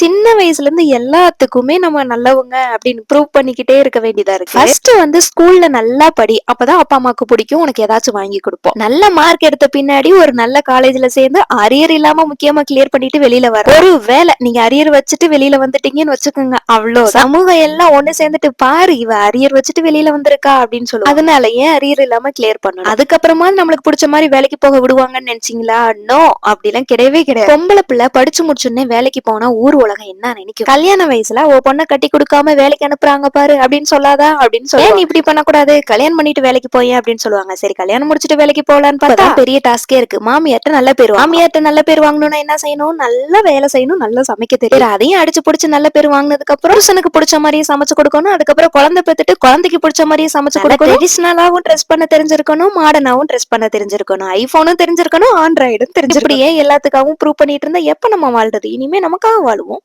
சின்ன வயசுல இருந்து எல்லாத்துக்குமே நம்ம நல்லவங்க அப்படின்னு ப்ரூவ் பண்ணிக்கிட்டே இருக்க வேண்டியதா இருக்கு. ஃபர்ஸ்ட் வந்து ஸ்கூல்ல நல்லா படி, அப்பதான் அப்பா அம்மாக்கு பிடிக்கும், உனக்கு ஏதாச்சும் வாங்கி கொடுப்போம். நல்ல மார்க் எடுத்த பின்னாடி ஒரு நல்ல காலேஜ்ல சேர்ந்து அரியர் இல்லாம முக்கியமா கிளியர் பண்ணிட்டு வெளியில வர, ஒரு வேளை நீங்க அரியர் வச்சுட்டு வெளியில வந்துட்டீங்கன்னு வச்சுக்கோங்க, அவ்வளோ சமூகம் எல்லாம் ஒண்ணு சேர்ந்துட்டு பாரு இவ அரியர் வச்சுட்டு வெளியில வந்திருக்கா அப்படின்னு சொல்லுவாங்க. அதனால ஏன் அரியர் இல்லாம கிளியர் பண்ணணும், அதுக்கப்புறமா நம்மளுக்கு பிடிச்ச மாதிரி வேலைக்கு போக விடுவாங்கன்னு நினைச்சீங்களா? நோ, அப்படிலாம் கிடையவே கிடையாது. பொம்பளை பிள்ளை படிச்சு முடிச்சுன்னே வேலைக்கு போனா ஊர் உலகம் என்ன நினைக்கும்? கல்யாண வயசுல ஓ பொண்ணை கட்டி கொடுக்காம வேலைக்கு அனுப்புறாங்க பாரு அப்படின்னு சொல்லாதா அப்படின்னு சொல்லி, ஏன் இப்படி பண்ணக்கூடாது, கல்யாணம் பண்ணிட்டு வேலைக்கு போய் அப்படின்னு சொல்லுவாங்க. சரி கல்யாணம் முடிச்சிட்டு வேலைக்கு போலான்னு பார்த்தா பெரிய டாஸ்கே இருக்கு. மாமியார்ட்ட நல்ல பேர், மாமியார்ட்ட நல்ல பேர் வாங்கணும்னா என்ன செய்யணும், நல்ல வேலை செய்யணும், நல்லா சமைக்க தெரியும். அதையும் அடிச்சு பிடிச்சு நல்ல பேர் வாங்கினதுக்கு அப்புறம் புருஷனுக்கு பிடிச்ச மாதிரியே சமைச்சு கொடுக்கணும். அதுக்கப்புறம் குழந்தை பெத்துட்டு குழந்தைக்கு பிடிச்ச மாதிரியே சமைச்சு கொடுக்கணும். ட்ரெடிஷனலாவும் ட்ரெஸ் பண்ண தெரிஞ்சிருக்கணும், மாடர்னாவும் ட்ரெஸ் பண்ண தெரிஞ்சிருக்கணும், ஐபோனும் தெரிஞ்சிருக்கணும், ஆண்ட்ராய்டும் தெரிஞ்சிருக்கணும். இப்படியே எல்லாத்துக்காகவும் ப்ரூவ் பண்ணிட்டு இருந்தா எப்ப நம்ம வாழ்றது? இனிமே நமக்காக வாழுவோம்.